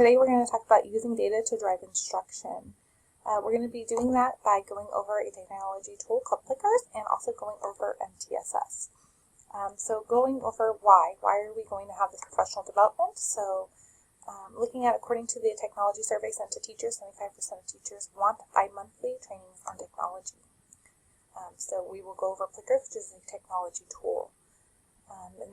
Today we're going to talk about using data to drive instruction. We're going to be doing that by going over a technology tool called Plickers and also going over MTSS. So going over why are we going to have this professional development? So looking at according to the technology survey sent to teachers, 75% of teachers want bi-monthly trainings on technology. So we will go over Plickers, which is a technology tool.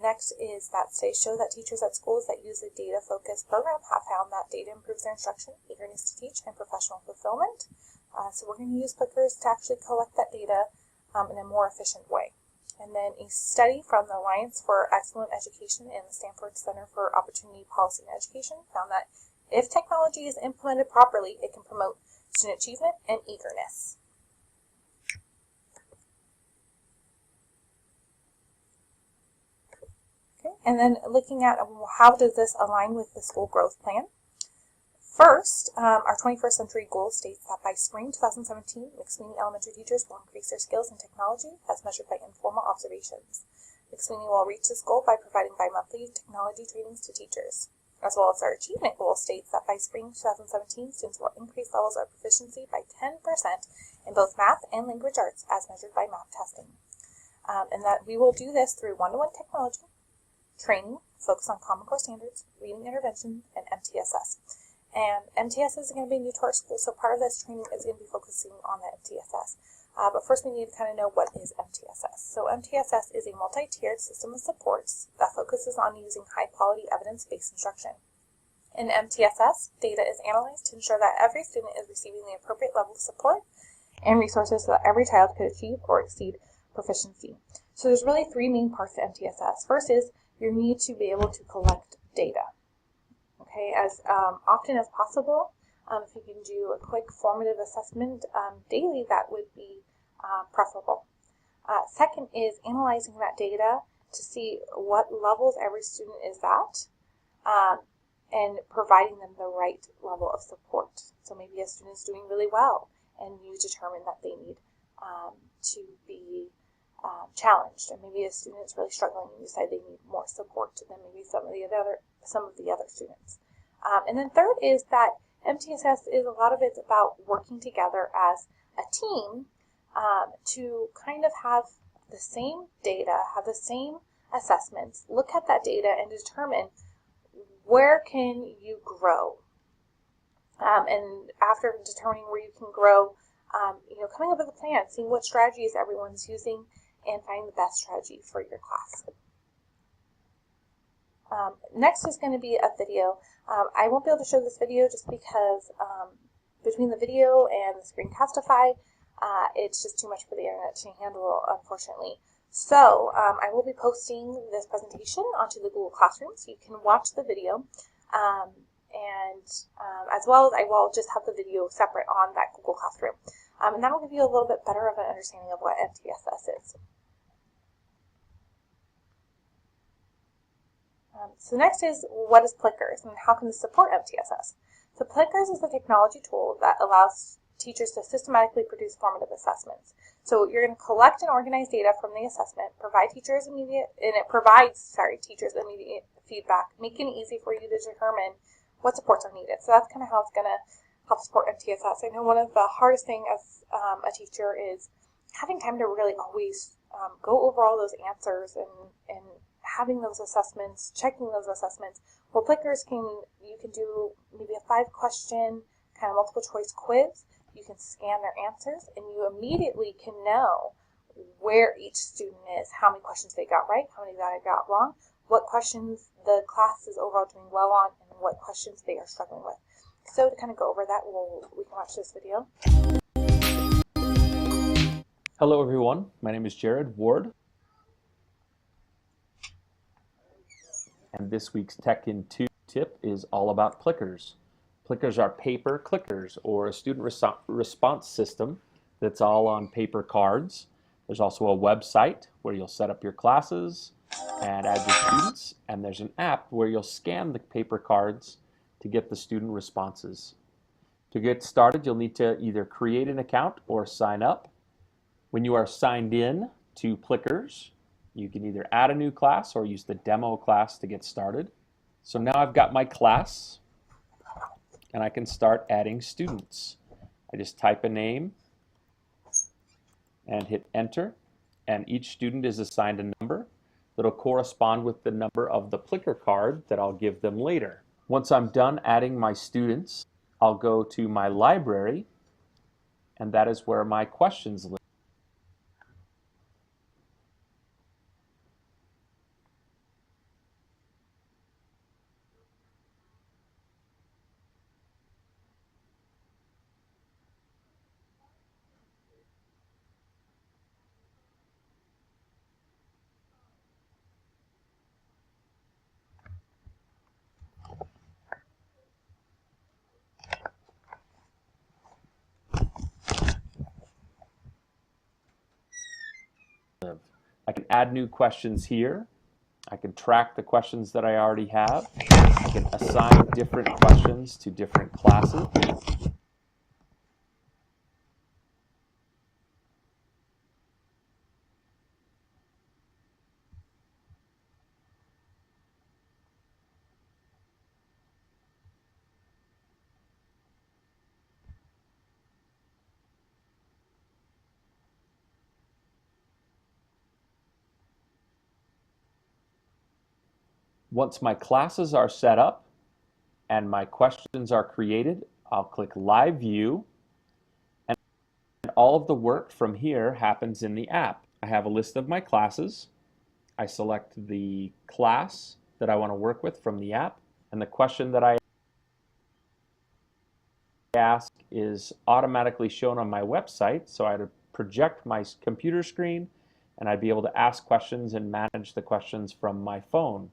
Next is that studies show that teachers at schools that use a data-focused program have found that data improves their instruction, eagerness to teach, and professional fulfillment. So we're going to use Plickers to actually collect that data in a more efficient way. And then a study from the Alliance for Excellent Education and the Stanford Center for Opportunity Policy and Education found that if technology is implemented properly, it can promote student achievement and eagerness. And then looking at how does this align with the school growth plan. First, our 21st century goal states that by spring 2017, McSweeney elementary teachers will increase their skills in technology as measured by informal observations. McSweeney will reach this goal by providing bi-monthly technology trainings to teachers. As well as our achievement goal states that by spring 2017, students will increase levels of proficiency by 10% in both math and language arts as measured by math testing. And that we will do this through one-to-one technology, training, focus on Common Core standards, reading intervention, and MTSS. And MTSS is going to be new to our school, so part of this training is going to be focusing on the MTSS. But first we need to kind of know what is MTSS. So MTSS is a multi-tiered system of supports that focuses on using high-quality evidence-based instruction. In MTSS, data is analyzed to ensure that every student is receiving the appropriate level of support and resources so that every child could achieve or exceed proficiency. So there's really three main parts to MTSS. First is you need to be able to collect data. Okay, as often as possible, if you can do a quick formative assessment daily, that would be preferable. Second is analyzing that data to see what levels every student is at and providing them the right level of support. So maybe a student is doing really well and you determine that they need to be challenged, and maybe a student is really struggling and you decide they need more support than maybe some of the other students. And then third is that MTSS is a lot of it's about working together as a team to kind of have the same data, have the same assessments, look at that data and determine where can you grow. And after determining where you can grow, coming up with a plan, seeing what strategies everyone's using, and finding the best strategy for your class. Next is going to be a video. I won't be able to show this video just because between the video and the Screencastify, it's just too much for the internet to handle, unfortunately. So I will be posting this presentation onto the Google Classroom so you can watch the video. As well as I will just have the video separate on that Google Classroom. And that will give you a little bit better of an understanding of what MTSS is. So next is, what is Plickers and how can this support MTSS? So Plickers is a technology tool that allows teachers to systematically produce formative assessments. So you're going to collect and organize data from the assessment, provides teachers immediate feedback, making it easy for you to determine what supports are needed. So that's kind of how it's going to help support MTSS. I know one of the hardest things as a teacher is having time to really always go over all those answers and having those assessments, checking those assessments. Well, Plickers you can do maybe a 5-question kind of multiple choice quiz. You can scan their answers and you immediately can know where each student is, how many questions they got right, how many that I got wrong, what questions the class is overall doing well on, and what questions they are struggling with. So to kind of go over that, we can watch this video. Hello everyone, my name is Jared Ward. And this week's Tech in 2 tip is all about Plickers. Plickers are paper clickers, or a student response system that's all on paper cards. There's also a website where you'll set up your classes and add your students, and there's an app where you'll scan the paper cards to get the student responses. To get started, you'll need to either create an account or sign up. When you are signed in to Plickers, you can either add a new class or use the demo class to get started. So now I've got my class. and I can start adding students. I just type a name and hit enter, and each student is assigned a number that'll correspond with the number of the Plicker card that I'll give them later. Once I'm done adding my students, I'll go to my library, and that is where my questions live. I can add new questions here. I can track the questions that I already have. I can assign different questions to different classes. Once my classes are set up and my questions are created, I'll click Live View, and all of the work from here happens in the app. I have a list of my classes. I select the class that I want to work with from the app, and the question that I ask is automatically shown on my website, so I'd project my computer screen and I'd be able to ask questions and manage the questions from my phone.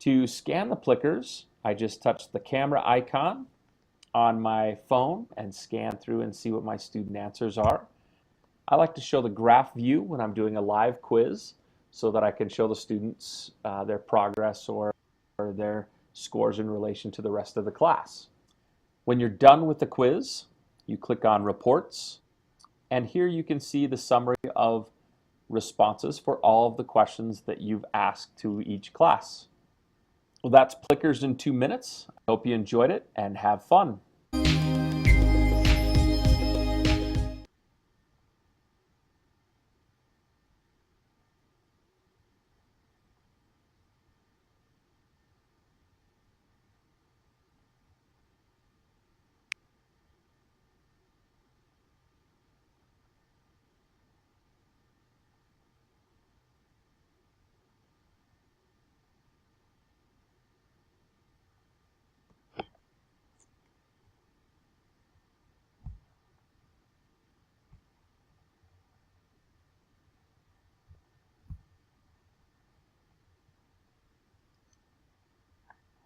To scan the Plickers, I just touch the camera icon on my phone and scan through and see what my student answers are. I like to show the graph view when I'm doing a live quiz so that I can show the students their progress or their scores in relation to the rest of the class. When you're done with the quiz, you click on Reports, and here you can see the summary of responses for all of the questions that you've asked to each class. Well, that's Plickers in 2 minutes. I hope you enjoyed it and have fun.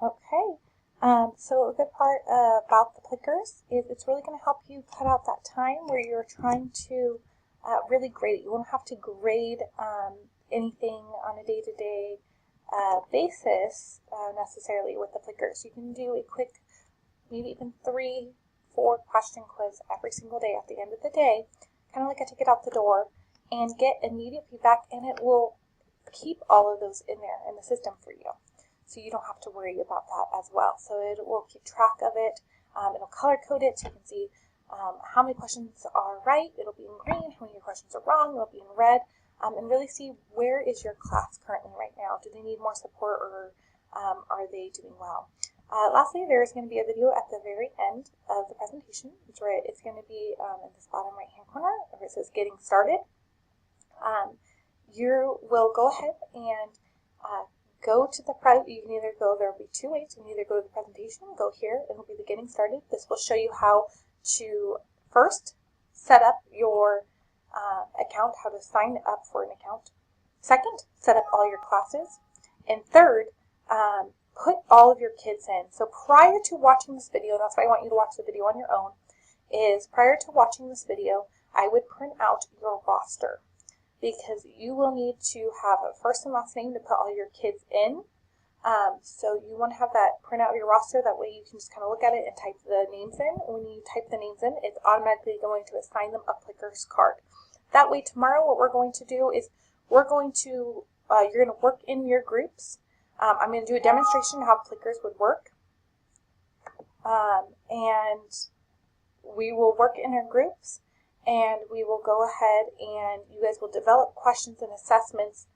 Okay, so a good part about the Plickers is it's really going to help you cut out that time where you're trying to really grade it. You won't have to grade anything on a day-to-day basis necessarily with the Plickers. You can do a quick, maybe even 3-4 question quiz every single day at the end of the day, kind of like a ticket out the door, and get immediate feedback, and it will keep all of those in there in the system for you. So you don't have to worry about that as well. So it will keep track of it. It'll color code it so you can see how many questions are right. It'll be in green. How many questions are wrong. It'll be in red. And really see where is your class currently right now. Do they need more support, or are they doing well? Lastly, there's going to be a video at the very end of the presentation. It's going to be in this bottom right hand corner where it says Getting Started. You will go ahead and go to the you can either go, there'll be 2 ways. You can either go to the presentation, go here, it'll be the Getting Started. This will show you how to first set up your account, how to sign up for an account. Second, set up all your classes. And third, put all of your kids in. So prior to watching this video, that's why I want you to watch the video on your own, is prior to watching this video, I would print out your roster, because you will need to have a first and last name to put all your kids in. So you want to have that print out your roster. That way you can just kind of look at it and type the names in. And when you type the names in, it's automatically going to assign them a Plickers card. That way tomorrow what we're going to do is you're going to work in your groups. I'm going to do a demonstration of how Plickers would work. and we will work in our groups, and we will go ahead and you guys will develop questions and assessments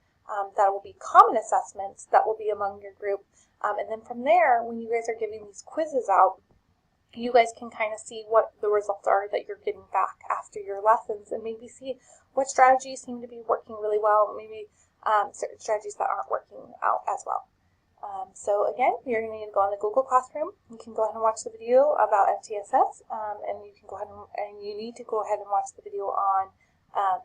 that will be common assessments that will be among your group. And then from there, when you guys are giving these quizzes out, you guys can kind of see what the results are that you're getting back after your lessons, and maybe see what strategies seem to be working really well, maybe certain strategies that aren't working out as well. So again, you're going to need to go on the Google Classroom. You can go ahead and watch the video about MTSS, and you can go ahead and you need to go ahead and watch the video on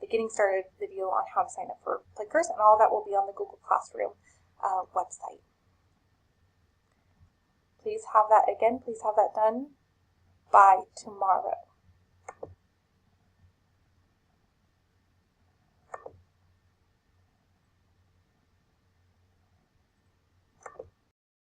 the Getting Started video on how to sign up for Plickers, and all that will be on the Google Classroom website. Please have that done by tomorrow.